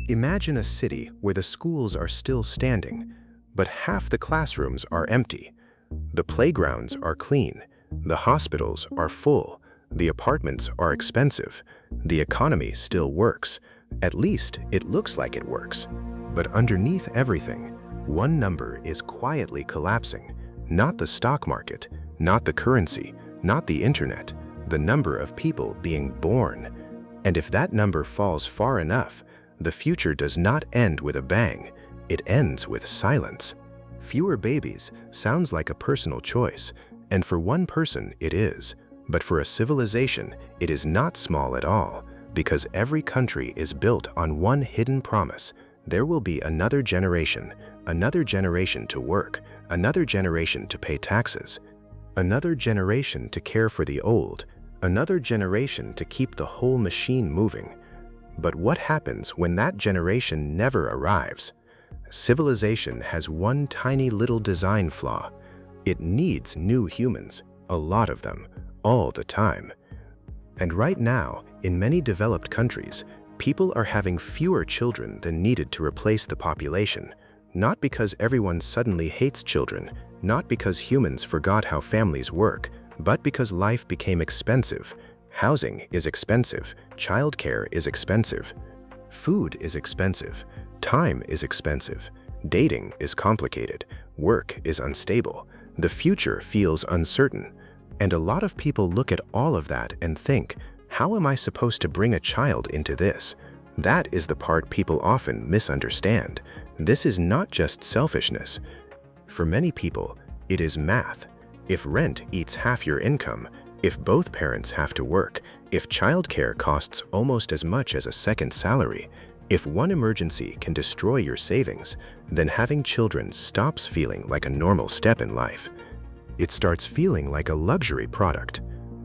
Imagine a city where the schools are still standing, but half the classrooms are empty. The playgrounds are clean, the hospitals are full, the apartments are expensive, the economy still works. At least it looks like it works. But underneath everything, one number is quietly collapsing. Not the stock market, not the currency, not the internet, the number of people being born. And if that number falls far enough, the future does not end with a bang, it ends with silence. Fewer babies sounds like a personal choice, and for one person it is. But for a civilization, it is not small at all, because every country is built on one hidden promise. There will be another generation to work, another generation to pay taxes, another generation to care for the old, another generation to keep the whole machine moving. But what happens when that generation never arrives? Civilization has one tiny little design flaw. It needs new humans, a lot of them, all the time. And right now, in many developed countries, people are having fewer children than needed to replace the population. Not because everyone suddenly hates children, not because humans forgot how families work, but because life became expensive. Housing is expensive, childcare is expensive, food is expensive, time is expensive, dating is complicated, work is unstable, the future feels uncertain. And a lot of people look at all of that and think, how am I supposed to bring a child into this? That is the part people often misunderstand. This is not just selfishness. For many people, it is math. If rent eats half your income, if both parents have to work, if childcare costs almost as much as a second salary, if one emergency can destroy your savings, then having children stops feeling like a normal step in life. It starts feeling like a luxury product,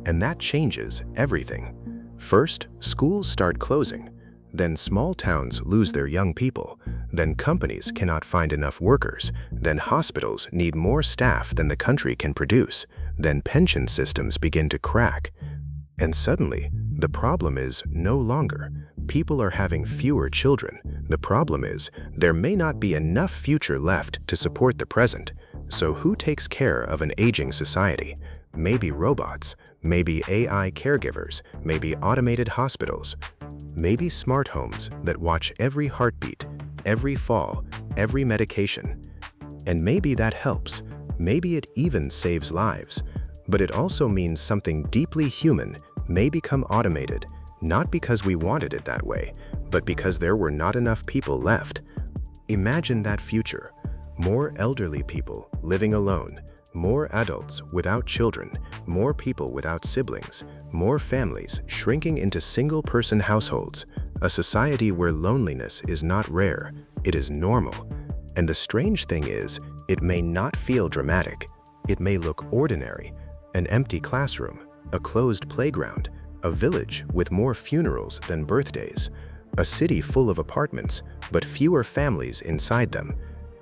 and that changes everything. First, schools start closing, then small towns lose their young people, then companies cannot find enough workers, then hospitals need more staff than the country can produce, then pension systems begin to crack. And suddenly, the problem is no longer people are having fewer children. The problem is there may not be enough future left to support the present. So who takes care of an aging society? Maybe robots, maybe AI caregivers, maybe automated hospitals, maybe smart homes that watch every heartbeat, every fall, every medication. And maybe that helps. Maybe it even saves lives. But it also means something deeply human may become automated, not because we wanted it that way, but because there were not enough people left. Imagine that future. More elderly people living alone, more adults without children, more people without siblings, more families shrinking into single-person households, a society where loneliness is not rare, it is normal. And the strange thing is, it may not feel dramatic. It may look ordinary, an empty classroom, a closed playground, a village with more funerals than birthdays, a city full of apartments, but fewer families inside them.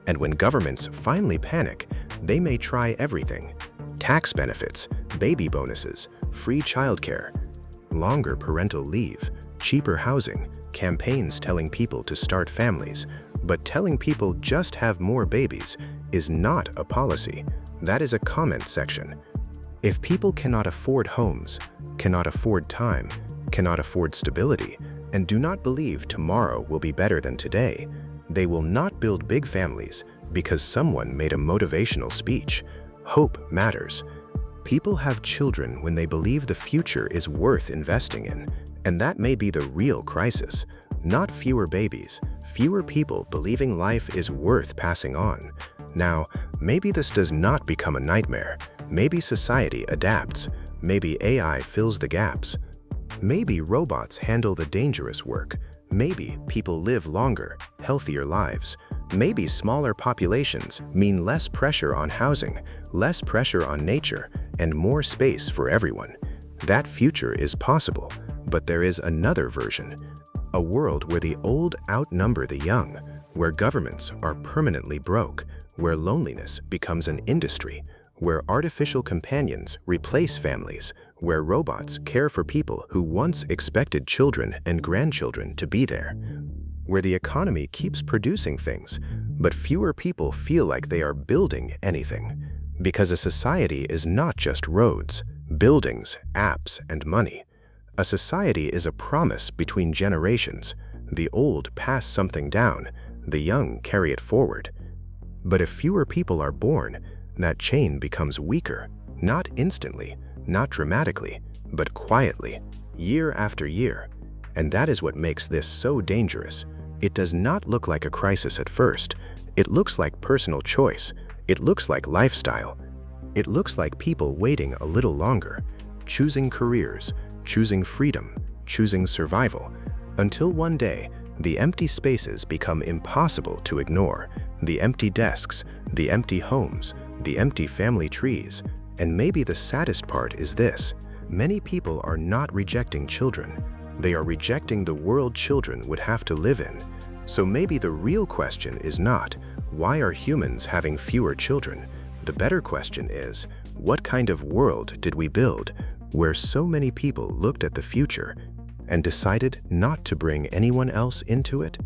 And when governments finally panic, they may try everything: tax benefits, baby bonuses, free childcare, longer parental leave, cheaper housing, campaigns telling people to start families. But telling people just have more babies is not a policy. That is a comment section. If people cannot afford homes, cannot afford time, cannot afford stability, and do not believe tomorrow will be better than today, they will not build big families because someone made a motivational speech. Hope matters. People have children when they believe the future is worth investing in, and that may be the real crisis. Not fewer babies, fewer people believing life is worth passing on. Now, maybe this does not become a nightmare. Maybe society adapts. Maybe AI fills the gaps. Maybe robots handle the dangerous work. Maybe people live longer, healthier lives. Maybe smaller populations mean less pressure on housing, less pressure on nature, and more space for everyone. That future is possible, but there is another version. A world where the old outnumber the young, where governments are permanently broke, where loneliness becomes an industry, where artificial companions replace families, where robots care for people who once expected children and grandchildren to be there. where the economy keeps producing things, but fewer people feel like they are building anything. Because a society is not just roads, buildings, apps, and money. A society is a promise between generations. The old pass something down, the young carry it forward. But if fewer people are born, that chain becomes weaker, not instantly, not dramatically, but quietly, year after year. And that is what makes this so dangerous. It does not look like a crisis at first. It looks like personal choice. It looks like lifestyle. It looks like people waiting a little longer, choosing careers, choosing freedom, choosing survival, until one day, the empty spaces become impossible to ignore. The empty desks, the empty homes, the empty family trees. And maybe the saddest part is this: many people are not rejecting children. They are rejecting the world children would have to live in. So maybe the real question is not, why are humans having fewer children? The better question is, what kind of world did we build, where so many people looked at the future and decided not to bring anyone else into it?